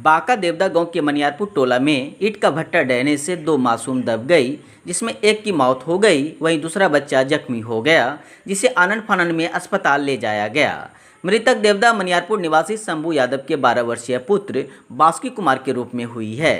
बांका देवदा गांव के मनियारपुर टोला में ईंट का भट्टा ढहने से 2 मासूम दब गई, जिसमें एक की मौत हो गई, वहीं दूसरा बच्चा जख्मी हो गया, जिसे आनन फानन में अस्पताल ले जाया गया। मृतक देवदा मनियारपुर निवासी शंभू यादव के 12 वर्षीय पुत्र बासुकी कुमार के रूप में हुई है।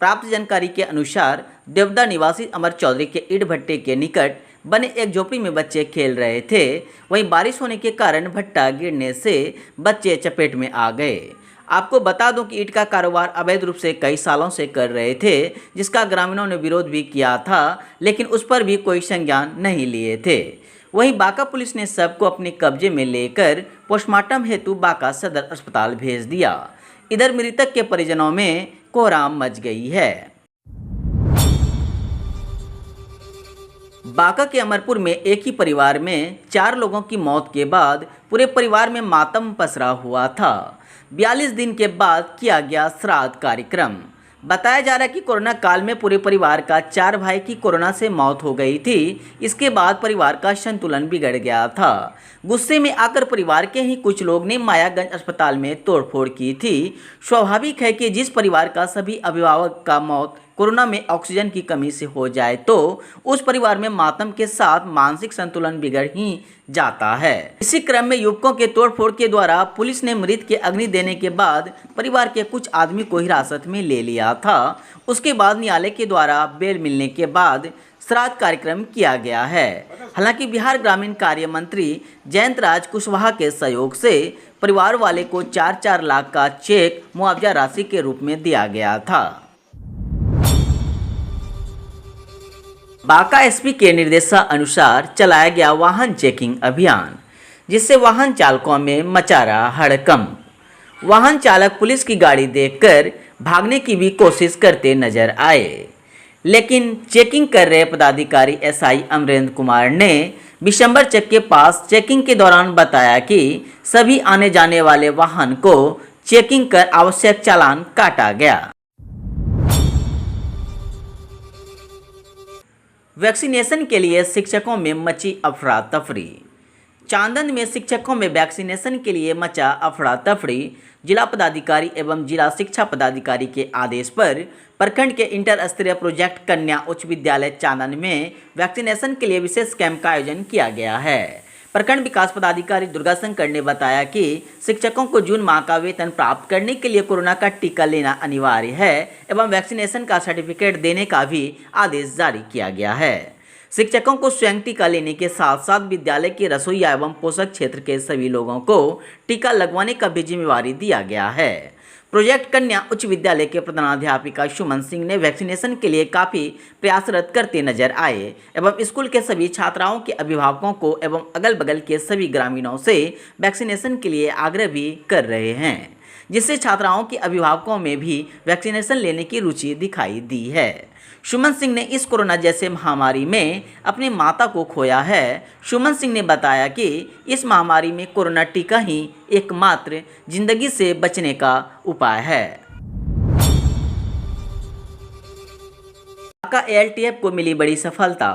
प्राप्त जानकारी के अनुसार देवदा निवासी अमर चौधरी के ईंट भट्टे के निकट बने एक झोपड़ी में बच्चे खेल रहे थे। वहीं बारिश होने के कारण भट्टा गिरने से बच्चे चपेट में आ गए। आपको बता दूं कि ईंट का कारोबार अवैध रूप से कई सालों से कर रहे थे, जिसका ग्रामीणों ने विरोध भी किया था, लेकिन उस पर भी कोई संज्ञान नहीं लिए थे। वहीं बांका पुलिस ने शव को अपने कब्जे में लेकर पोस्टमार्टम हेतु बांका सदर अस्पताल भेज दिया। इधर मृतक के परिजनों में कोहराम मच गई है। बांका के अमरपुर में एक ही परिवार में 4 लोगों की मौत के बाद पूरे परिवार में मातम पसरा हुआ था। 42 दिन के बाद किया गया श्राद्ध कार्यक्रम। बताया जा रहा है कि कोरोना काल में पूरे परिवार का 4 भाई की कोरोना से मौत हो गई थी। इसके बाद परिवार का संतुलन बिगड़ गया था। गुस्से में आकर परिवार के ही कुछ लोग ने मायागंज अस्पताल में तोड़फोड़ की थी। स्वाभाविक है कि जिस परिवार का सभी अभिभावक का मौत कोरोना में ऑक्सीजन की कमी से हो जाए तो उस परिवार में मातम के साथ मानसिक संतुलन बिगड़ ही जाता है। इसी क्रम में युवकों के तोड़फोड़ के द्वारा पुलिस ने मृत के अग्नि देने के बाद परिवार के कुछ आदमी को हिरासत में ले लिया था। उसके बाद न्यायालय के द्वारा बेल मिलने के बाद श्राद्ध कार्यक्रम किया गया है। हालांकि बिहार ग्रामीण कार्य मंत्री जयंत राज कुशवाहा के सहयोग से परिवार वाले को 4-4 लाख का चेक मुआवजा राशि के रूप में दिया गया था। बांका एसपी के निर्देशानुसार चलाया गया वाहन चेकिंग अभियान, जिससे वाहन चालकों में मचा रहा हड़कंप। वाहन चालक पुलिस की गाड़ी देखकर भागने की भी कोशिश करते नजर आए, लेकिन चेकिंग कर रहे पदाधिकारी एसआई अमरेंद्र कुमार ने बिशंबर चक के पास चेकिंग के दौरान बताया कि सभी आने जाने वाले वाहन को चेकिंग कर आवश्यक चालान काटा गया। वैक्सीनेशन के लिए शिक्षकों में मची अफरा तफरी। चांदन में शिक्षकों में वैक्सीनेशन के लिए मचा अफरा तफरी। जिला पदाधिकारी एवं जिला शिक्षा पदाधिकारी के आदेश पर प्रखंड के इंटर स्तरीय प्रोजेक्ट कन्या उच्च विद्यालय चांदन में वैक्सीनेशन के लिए विशेष कैंप का आयोजन किया गया है। प्रखंड विकास पदाधिकारी दुर्गा शंकर ने बताया कि शिक्षकों को जून माह का वेतन प्राप्त करने के लिए कोरोना का टीका लेना अनिवार्य है एवं वैक्सीनेशन का सर्टिफिकेट देने का भी आदेश जारी किया गया है। शिक्षकों को स्वयं टीका लेने के साथ साथ विद्यालय के रसोइया एवं पोषक क्षेत्र के सभी लोगों को टीका लगवाने का भी जिम्मेवारी दिया गया है। प्रोजेक्ट कन्या उच्च विद्यालय के प्रधानाध्यापिका सुमन सिंह ने वैक्सीनेशन के लिए काफ़ी प्रयासरत करते नजर आए एवं स्कूल के सभी छात्राओं के अभिभावकों को एवं अगल बगल के सभी ग्रामीणों से वैक्सीनेशन के लिए आग्रह भी कर रहे हैं, जिससे छात्राओं के अभिभावकों में भी वैक्सीनेशन लेने की रुचि दिखाई दी है। सुमन सिंह ने इस कोरोना जैसे महामारी में अपनी माता को खोया है। सुमन सिंह ने बताया कि इस महामारी में कोरोना टीका ही एकमात्र जिंदगी से बचने का उपाय है। बांका एलटीएफ को मिली बड़ी सफलता,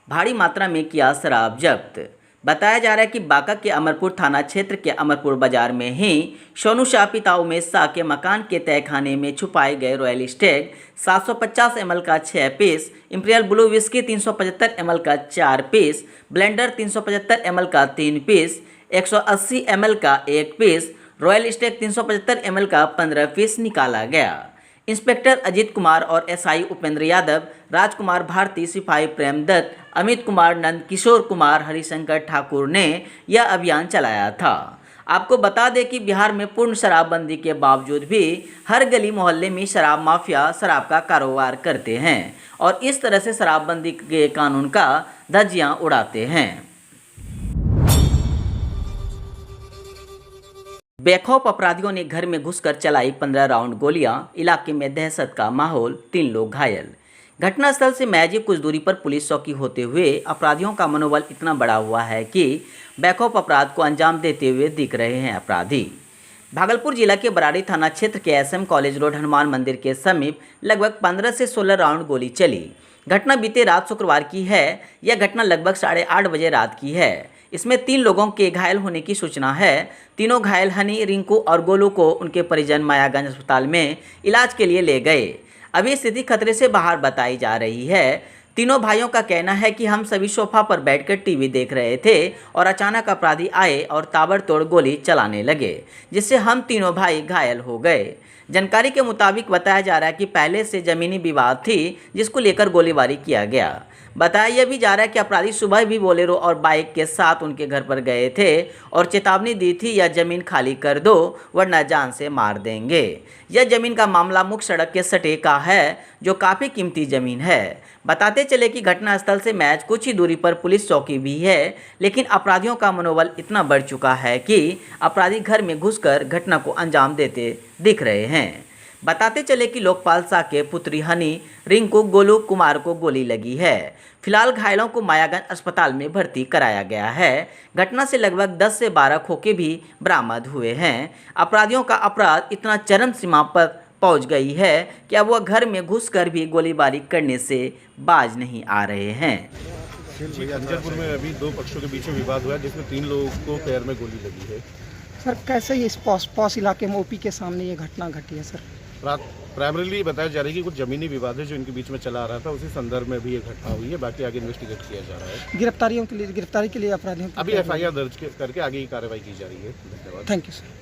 भारी मात्रा में किया शराब जब्त। बताया जा रहा है कि बांका के अमरपुर थाना क्षेत्र के अमरपुर बाजार में ही सोनू शाह पिता उमेश शाह के मकान के तहखाने में छुपाए गए रॉयल स्टैग 750 ml का 6 piece, imperial blue whisky 375 ml का 4 पीस, ब्लेंडर 375 ml का 3 पीस, 180 ml का 1 पीस, रॉयल स्टैग 375 ml का 15 पीस निकाला गया। इंस्पेक्टर अजीत कुमार और एसआई उपेंद्र यादव, राजकुमार भारती, सिपाही प्रेम दत्त, अमित कुमार, नंद किशोर कुमार, हरिशंकर ठाकुर ने यह अभियान चलाया था। आपको बता दें कि बिहार में पूर्ण शराबबंदी के बावजूद भी हर गली मोहल्ले में शराब माफिया शराब का कारोबार करते हैं और इस तरह से शराबबंदी के कानून का धज्जियां उड़ाते हैं। बेखौफ अपराधियों ने घर में घुसकर चलाई 15 राउंड गोलियां, इलाके में दहशत का माहौल, 3 लोग घायल। घटनास्थल से महज कुछ दूरी पर पुलिस चौकी होते हुए अपराधियों का मनोबल इतना बढ़ा हुआ है कि बेखौफ अपराध को अंजाम देते हुए दिख रहे हैं अपराधी। भागलपुर जिला के बराड़ी थाना क्षेत्र के एसएम कॉलेज रोड हनुमान मंदिर के समीप लगभग 15 से 16 राउंड गोली चली। घटना बीते रात शुक्रवार की है। यह घटना लगभग 8:30 बजे रात की है। इसमें 3 लोगों के घायल होने की सूचना है। तीनों घायल हनी, रिंकू और गोलू को उनके परिजन मायागंज अस्पताल में इलाज के लिए ले गए। अभी स्थिति खतरे से बाहर बताई जा रही है। तीनों भाइयों का कहना है कि हम सभी सोफा पर बैठकर टीवी देख रहे थे और अचानक अपराधी आए और ताबड़तोड़ गोली चलाने लगे, जिससे हम तीनों भाई घायल हो गए। जानकारी के मुताबिक बताया जा रहा है कि पहले से जमीनी विवाद थी, जिसको लेकर गोलीबारी किया गया। बताया यह भी जा रहा है कि अपराधी सुबह भी बोलेरो और बाइक के साथ उनके घर पर गए थे और चेतावनी दी थी, यह जमीन खाली कर दो वरना जान से मार देंगे। यह जमीन का मामला मुख्य सड़क के सटे का है, जो काफ़ी कीमती जमीन है। बताते चले कि घटनास्थल से महज कुछ ही दूरी पर पुलिस चौकी भी है, लेकिन अपराधियों का मनोबल इतना बढ़ चुका है कि अपराधी घर में घुसकर घटना को अंजाम देते दिख रहे हैं। बताते चले कि लोकपाल शाह के पुत्री हनी, रिंकू, गोलू कुमार को गोली लगी है। फिलहाल घायलों को मायागंज अस्पताल में भर्ती कराया गया है। घटना से लगभग 10 से 12 खोखे भी बरामद हुए हैं। अपराधियों का अपराध इतना चरम सीमा पर पहुंच गई है कि अब वह घर में घुसकर भी गोलीबारी करने से बाज नहीं आ रहे हैं। खंजरपुर में अभी 2 पक्षों के बीच में विवाद हुआ है, जिसमें 3 लोगों को पैर में गोली लगी है। सर कैसे ये इस पॉस इलाके में ओपी के सामने ये घटना घटी है? सर प्राइमरीली बताया जा रहा है कि कुछ जमीनी विवाद है जो इनके बीच में चला आ रहा था, उसी संदर्भ में भी ये घटना हुई है। बाकी आगे इन्वेस्टिगेट किया जा रहा है। गिरफ्तारी के लिए अपराधियों अभी FIR दर्ज करके आगे की कार्रवाई की जा रही है। धन्यवाद। Thank you sir.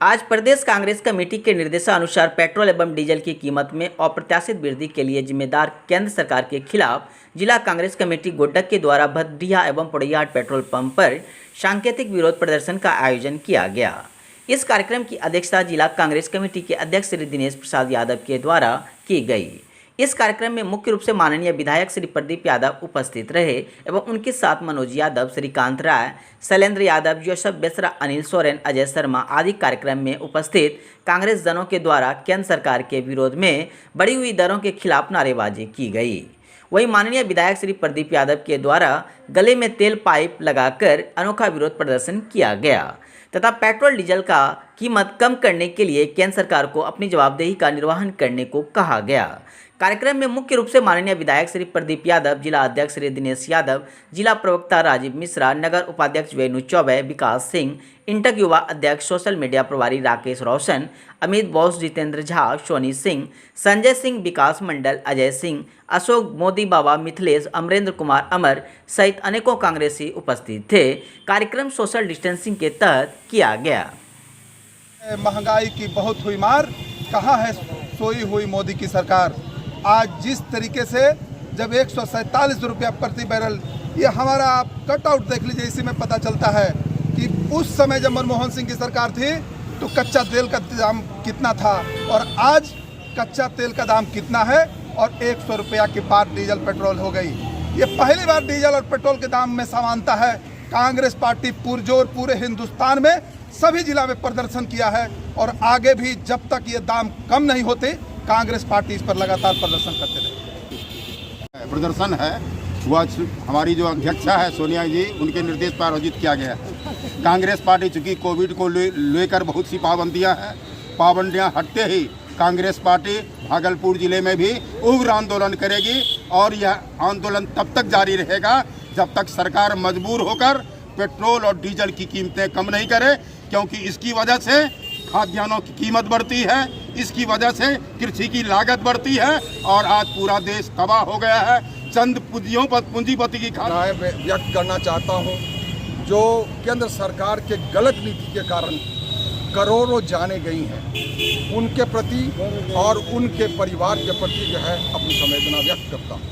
आज प्रदेश कांग्रेस कमेटी के निर्देशानुसार पेट्रोल एवं डीजल की कीमत में अप्रत्याशित वृद्धि के लिए जिम्मेदार केंद्र सरकार के खिलाफ जिला कांग्रेस कमेटी गोड्डा के द्वारा भदडीहा एवं पोड़ैयाहाट पेट्रोल पंप पर सांकेतिक विरोध प्रदर्शन का आयोजन किया गया। इस कार्यक्रम की अध्यक्षता जिला कांग्रेस कमेटी के अध्यक्ष श्री दिनेश प्रसाद यादव के द्वारा की गई। इस कार्यक्रम में मुख्य रूप से माननीय विधायक श्री प्रदीप यादव उपस्थित रहे एवं उनके साथ मनोज यादव, श्रीकांत राय, शैलेंद्र यादव, जोसेफ बेसरा, अनिल सोरेन, अजय शर्मा आदि कार्यक्रम में उपस्थित कांग्रेस जनों के द्वारा केंद्र सरकार के विरोध में बढ़ी हुई दरों के खिलाफ नारेबाजी की गई। वहीं माननीय विधायक श्री प्रदीप यादव के द्वारा गले में तेल पाइप लगाकर अनोखा विरोध प्रदर्शन किया गया तथा पेट्रोल डीजल का कीमत कम करने के लिए केंद्र सरकार को अपनी जवाबदेही का निर्वहन करने को कहा गया। कार्यक्रम में मुख्य रूप से माननीय विधायक श्री प्रदीप यादव, जिला अध्यक्ष श्री दिनेश यादव, जिला प्रवक्ता राजीव मिश्रा, नगर उपाध्यक्ष वेणु चौबे, विकास सिंह, इंटक युवा अध्यक्ष, सोशल मीडिया प्रभारी राकेश रोशन, अमित बोस, जितेंद्र झा, सोनी सिंह, संजय सिंह, विकास मंडल, अजय सिंह, अशोक, मोदी बाबा, मिथिलेश, अमरेंद्र कुमार अमर सहित अनेकों कांग्रेसी उपस्थित थे। कार्यक्रम सोशल डिस्टेंसिंग के तहत किया गया। महंगाई की बहुत हुई मार, कहाँ है सोई हुई मोदी की सरकार। आज जिस तरीके से जब 147 रुपया प्रति बैरल, ये हमारा आप कटआउट देख लीजिए, इसी में पता चलता है कि उस समय जब मनमोहन सिंह की सरकार थी तो कच्चा तेल का दाम कितना था और आज कच्चा तेल का दाम कितना है और 100 रुपया की पार डीजल पेट्रोल हो गई। ये पहली बार डीजल और पेट्रोल के दाम में समानता है। कांग्रेस पार्टी पुरजोर पूरे हिंदुस्तान में सभी जिला में प्रदर्शन किया है और आगे भी जब तक ये दाम कम नहीं होते कांग्रेस पार्टी इस पर लगातार प्रदर्शन करते रहे। प्रदर्शन है वह हमारी जो अध्यक्षा है सोनिया जी, उनके निर्देश पर आयोजित किया गया। कांग्रेस पार्टी चूँकि कोविड को लेकर बहुत सी पाबंदियां हैं, पाबंदियां हटते ही कांग्रेस पार्टी भागलपुर जिले में भी उग्र आंदोलन करेगी और यह आंदोलन तब तक जारी रहेगा जब तक सरकार मजबूर होकर पेट्रोल और डीजल की कीमतें कम नहीं करे, क्योंकि इसकी वजह से खाद्यान्नों की कीमत बढ़ती है, इसकी वजह से कृषि की लागत बढ़ती है और आज पूरा देश तबाह हो गया है। चंद पूंजीपति की राय व्यक्त करना चाहता हूं, जो केंद्र सरकार के गलत नीति के कारण करोड़ों जाने गई हैं, उनके प्रति और उनके परिवार के प्रति जो है अपनी संवेदना व्यक्त करता हूं।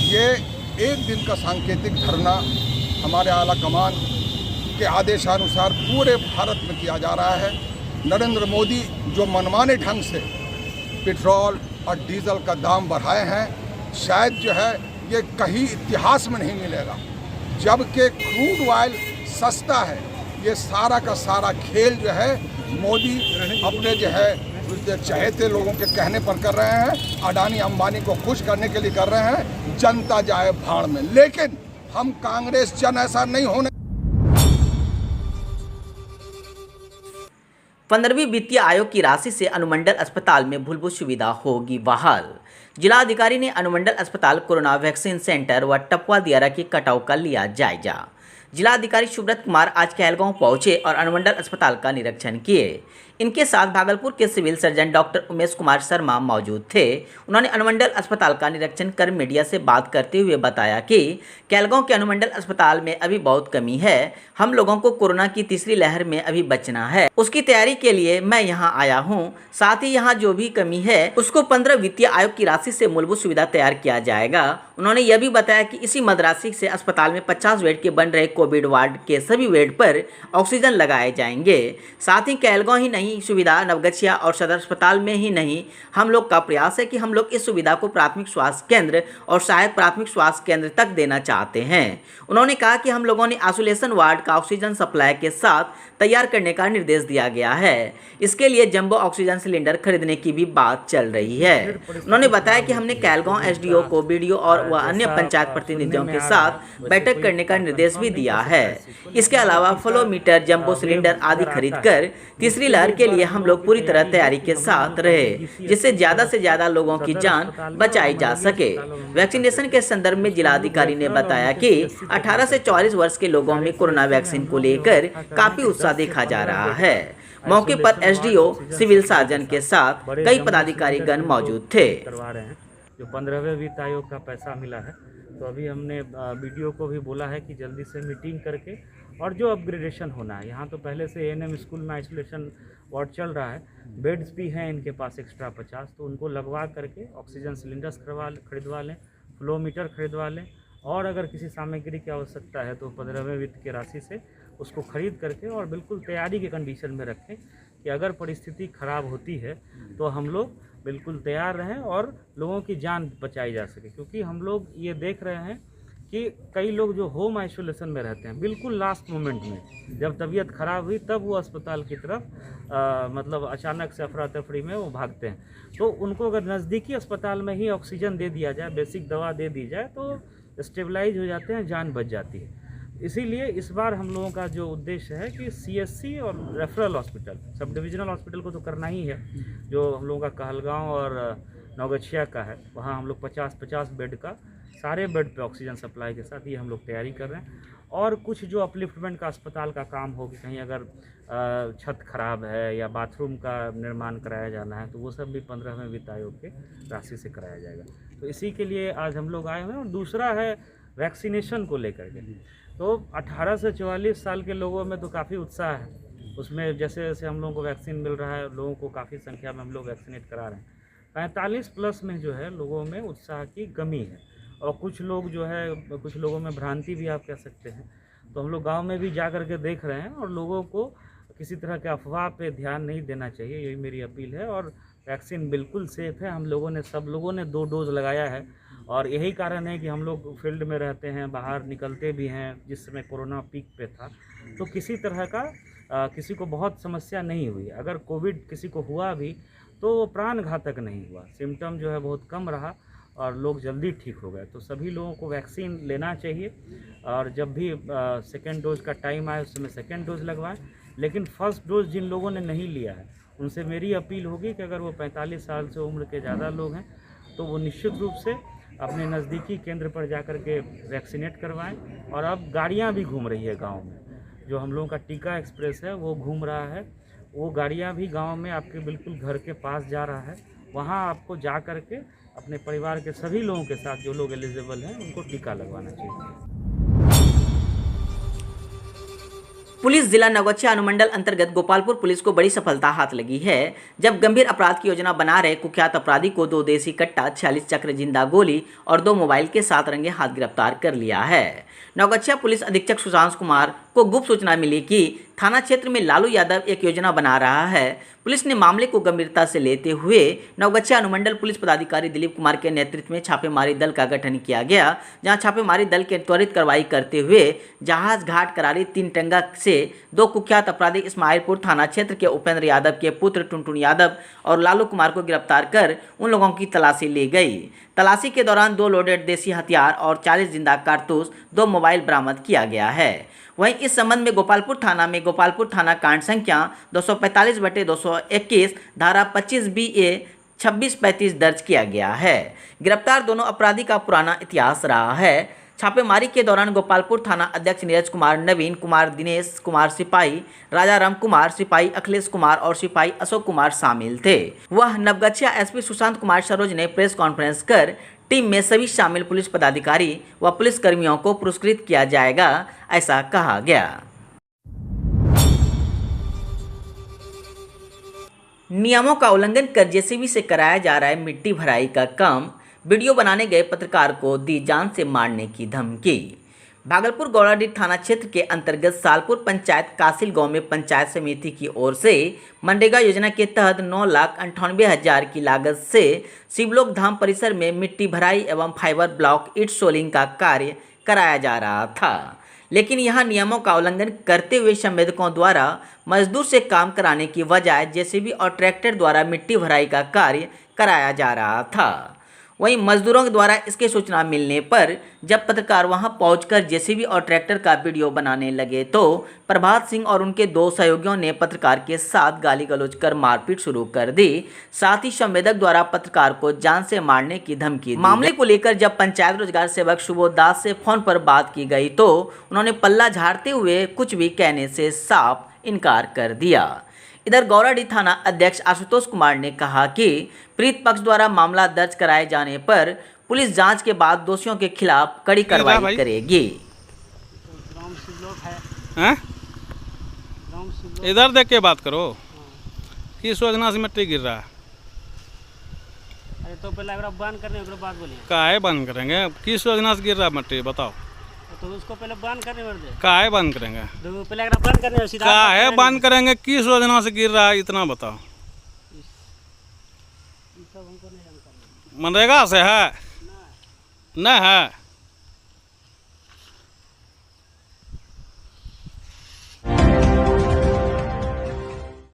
ये एक दिन का सांकेतिक धरना हमारे आला कमान के आदेशानुसार पूरे भारत में किया जा रहा है। नरेंद्र मोदी जो मनमाने ढंग से पेट्रोल और डीजल का दाम बढ़ाए हैं, शायद जो है ये कहीं इतिहास में नहीं मिलेगा। जबकि क्रूड ऑयल सस्ता है, ये सारा का सारा खेल जो है मोदी अपने जो है चहेते लोगों के कहने पर कर रहे हैं। अडानी अंबानी को खुश करने के लिए कर रहे हैं, जनता जाए भाड़ में। लेकिन हम कांग्रेस जन ऐसा नहीं होने। 15वीं वित्तीय आयोग की राशि से अनुमंडल अस्पताल में मूलभूत सुविधा होगी बहाल। जिला अधिकारी ने अनुमंडल अस्पताल कोरोना वैक्सीन सेंटर व टपवा दियारा के कटाव का लिया जायजा। जिला अधिकारी सुब्रत कुमार आज कहलगांव पहुंचे और अनुमंडल अस्पताल का निरीक्षण किए। इनके साथ भागलपुर के civil surgeon doctor Umesh Kumar Sharma मौजूद थे। उन्होंने अनुमंडल अस्पताल का निरीक्षण कर मीडिया से बात करते हुए बताया कि कहलगांव के अनुमंडल अस्पताल में अभी बहुत कमी है। हम लोगों को कोरोना की तीसरी लहर में अभी बचना है, उसकी तैयारी के लिए मैं यहाँ आया हूँ। साथ ही यहाँ जो भी कमी है उसको 15 वित्तीय आयोग की राशि से मूलभूत सुविधा तैयार किया जाएगा। उन्होंने यह भी बताया कि इसी मदराशि से अस्पताल में 50 बेड के बन रहे कोविड वार्ड के सभी बेड पर ऑक्सीजन लगाए जाएंगे। साथ ही कहलगांव ही नहीं सुविधा नवगछिया और सदर अस्पताल में ही नहीं, हम लोग का प्रयास है कि हम लोग इस सुविधा को प्राथमिक स्वास्थ्य केंद्र और सहायक प्राथमिक स्वास्थ्य केंद्र तक देना चाहते हैं। उन्होंने कहा कि हम लोगों ने आइसोलेशन वार्ड का ऑक्सीजन सप्लाई के साथ तैयार करने का निर्देश दिया गया है। इसके लिए जंबो ऑक्सीजन सिलेंडर खरीदने की भी बात चल रही है। उन्होंने बताया कि हमने कहलगांव एसडीओ को बीडीओ और वह अन्य पंचायत प्रतिनिधियों के साथ बैठक करने का निर्देश भी दिया है। इसके अलावा फ्लोमीटर, जंबो सिलेंडर आदि खरीदकर तीसरी लहर के लिए हम लोग पूरी तरह तैयारी के साथ रहे, जिससे ज्यादा से ज्यादा लोगों की जान बचाई जा सके। वैक्सीनेशन के संदर्भ में जिलाधिकारी ने बताया कि 18 से 44 वर्ष के लोगों में कोरोना वैक्सीन को लेकर काफी उत्साह देखा जा रहा है। मौके पर एसडीओ, सिविल सर्जन के साथ कई पदाधिकारी गण मौजूद थे। करवा रहे हैं जो 15वें वित्त आयोग का पैसा मिला है, तो अभी हमने बीडीओ को भी बोला है कि जल्दी से मीटिंग करके और जो अपग्रेडेशन होना है, यहाँ तो पहले से एएनएम स्कूल में आइसोलेशन वार्ड चल रहा है, बेड्स भी हैं इनके पास एक्स्ट्रा 50, तो उनको लगवा करके ऑक्सीजन सिलेंडर्स खरीदवा लें, फ्लोमीटर खरीदवा लें, और अगर किसी सामग्री की आवश्यकता है तो 15वें वित्त की राशि से उसको खरीद करके और बिल्कुल तैयारी के कंडीशन में रखें कि अगर परिस्थिति खराब होती है तो हम लोग बिल्कुल तैयार रहें और लोगों की जान बचाई जा सके। क्योंकि हम लोग ये देख रहे हैं कि कई लोग जो होम आइसोलेशन में रहते हैं, बिल्कुल लास्ट मोमेंट में जब तबीयत खराब हुई तब वो अस्पताल की तरफ मतलब अचानक से अफरा तफरी में वो भागते हैं। तो उनको अगर नज़दीकी अस्पताल में ही ऑक्सीजन दे दिया जाए, बेसिक दवा दे दी जाए, तो स्टेबलाइज हो जाते हैं, जान बच जाती है। इसीलिए इस बार हम लोगों का जो उद्देश्य है कि सीएससी और referral hospital, sub divisional hospital को तो करना ही है, जो हम लोगों का कहलगांव और नवगछिया का है, वहाँ हम लोग 50-50 बेड का सारे बेड पे ऑक्सीजन सप्लाई के साथ ये हम लोग तैयारी कर रहे हैं। और कुछ जो अपलिफ्टमेंट का अस्पताल का काम हो कि कहीं अगर छत खराब है या बाथरूम का निर्माण कराया जाना है, तो वो सब भी 15वें वित्त आयोग के राशि से कराया जाएगा। तो इसी के लिए आज हम लोग आए हुए हैं। और दूसरा है वैक्सीनेशन को लेकर के, तो 18 से 44 साल के लोगों में तो काफ़ी उत्साह है। उसमें जैसे जैसे हम लोगों को वैक्सीन मिल रहा है, लोगों को काफ़ी संख्या में हम लोग वैक्सीनेट करा रहे हैं। 45 प्लस में जो है लोगों में उत्साह की कमी है, और कुछ लोग जो है, कुछ लोगों में भ्रांति भी आप कह सकते हैं। तो हम लोग गांव में भी जा कर के देख रहे हैं, और लोगों को किसी तरह के अफवाह पे ध्यान नहीं देना चाहिए, यही मेरी अपील है। और वैक्सीन बिल्कुल सेफ़ है। हम लोगों ने, सब लोगों ने 2 डोज लगाया है, और यही कारण है कि हम लोग फील्ड में रहते हैं, बाहर निकलते भी हैं। जिस समय कोरोना पीक पे था तो किसी तरह का किसी को बहुत समस्या नहीं हुई। अगर कोविड किसी को हुआ भी तो वो प्राण घातक नहीं हुआ, सिम्टम जो है बहुत कम रहा और लोग जल्दी ठीक हो गए। तो सभी लोगों को वैक्सीन लेना चाहिए, और जब भी सेकेंड डोज का टाइम आए उस समय सेकेंड डोज लगवाएं। लेकिन फर्स्ट डोज जिन लोगों ने नहीं लिया है उनसे मेरी अपील होगी कि अगर वो 45 साल से उम्र के ज़्यादा लोग हैं तो वो निश्चित रूप से अपने नज़दीकी केंद्र पर जाकर के वैक्सीनेट करवाएं। और अब गाड़ियां भी घूम रही है गांव में, जो हम लोगों का टीका एक्सप्रेस है वो घूम रहा है। वो गाड़ियां भी गांव में आपके बिल्कुल घर के पास जा रहा है। वहां आपको जा कर के अपने परिवार के सभी लोगों के साथ, जो लोग एलिजिबल हैं, उनको टीका लगवाना चाहिए। पुलिस जिला नवगछिया अनुमंडल अंतर्गत गोपालपुर पुलिस को बड़ी सफलता हाथ लगी है, जब गंभीर अपराध की योजना बना रहे कुख्यात अपराधी को 2 देसी कट्टा, 46 चक्र जिंदा गोली और 2 मोबाइल के साथ रंगे हाथ गिरफ्तार कर लिया है। नवगछिया पुलिस अधीक्षक सुशांत कुमार को गुप्त सूचना मिली कि थाना क्षेत्र में लालू यादव एक योजना बना रहा है। पुलिस ने मामले को गंभीरता से लेते हुए नवगछिया अनुमंडल पुलिस पदाधिकारी दिलीप कुमार के नेतृत्व में छापेमारी दल का गठन किया गया, जहां छापेमारी दल के त्वरित कार्रवाई करते हुए जहाज घाट करारी 3 टंगा से 2 कुख्यात अपराधी इस्माइलपुर थाना क्षेत्र के उपेंद्र यादव के पुत्र टुनटुन यादव और लालू कुमार को गिरफ्तार कर उन लोगों की तलाशी ली गई। तलाशी के दौरान 2 लोडेड देसी हथियार और 40 जिंदा कारतूस, 2 मोबाइल बरामद किया गया है। वहीं इस संबंध में गोपालपुर थाना कांड संख्या 245/221 धारा 25BA 2635 दर्ज किया गया है। गिरफ्तार दोनों अपराधी का पुराना इतिहास रहा है। छापेमारी के दौरान गोपालपुर थाना अध्यक्ष नीरज कुमार, नवीन कुमार, दिनेश कुमार सिपाही, राजा राम कुमार सिपाही, अखिलेश कुमार और सिपाही अशोक कुमार शामिल थे। वह नवगछिया एसपी सुशांत कुमार सरोज ने प्रेस कॉन्फ्रेंस कर टीम में सभी शामिल पुलिस पदाधिकारी व पुलिस कर्मियों को पुरस्कृत किया जाएगा, ऐसा कहा गया। नियमों का उल्लंघन कर जेसीबी से कराया जा रहा है मिट्टी भराई का काम, वीडियो बनाने गए पत्रकार को दी जान से मारने की धमकी। भागलपुर गौड़ाडीह थाना क्षेत्र के अंतर्गत सालपुर पंचायत कासिल गांव में पंचायत समिति की ओर से मनरेगा योजना के तहत 9,98,000 की लागत से शिवलोक धाम परिसर में मिट्टी भराई एवं फाइबर ब्लॉक ईट सोलिंग का कार्य कराया जा रहा था। लेकिन यहां नियमों का उल्लंघन करते हुए संवेदकों द्वारा मजदूर से काम कराने की बजाय जेसीबी और ट्रैक्टर द्वारा मिट्टी भराई का कार्य कराया जा रहा था। वहीं मजदूरों द्वारा इसकी सूचना मिलने पर जब पत्रकार वहां पहुंचकर जेसीबी और ट्रैक्टर का वीडियो बनाने लगे तो प्रभात सिंह और उनके 2 सहयोगियों ने पत्रकार के साथ गाली गलौज कर मारपीट शुरू कर दी। साथ ही संवेदक द्वारा पत्रकार को जान से मारने की धमकी दी। मामले को लेकर जब पंचायत रोजगार सेवक सुबोध दास से फोन पर बात की गई तो उन्होंने पल्ला झाड़ते हुए कुछ भी कहने से साफ इनकार कर दिया। इधर गौड़ाडीह थाना अध्यक्ष आशुतोष कुमार ने कहा कि पीड़ित पक्ष द्वारा मामला दर्ज कराए जाने पर पुलिस जांच के बाद दोषियों के खिलाफ कड़ी कार्रवाई करेगी। इधर देख के बात करो। किस योजना से मिट्टी गिर रहा है? अरे तो पहले बंद करने के बाद बोलिए। काहे बंद करेंगे? किस योजना से गिर रहा है मिट्टी बताओ? तो उसको पहले बंद करने में दे। काहे बंद करेंगे? तो पहले बंद करने में सीधा काहे बंद करेंगे? किस योजना से गिर रहा है इतना बताओ। मनरेगा से है? नहीं है।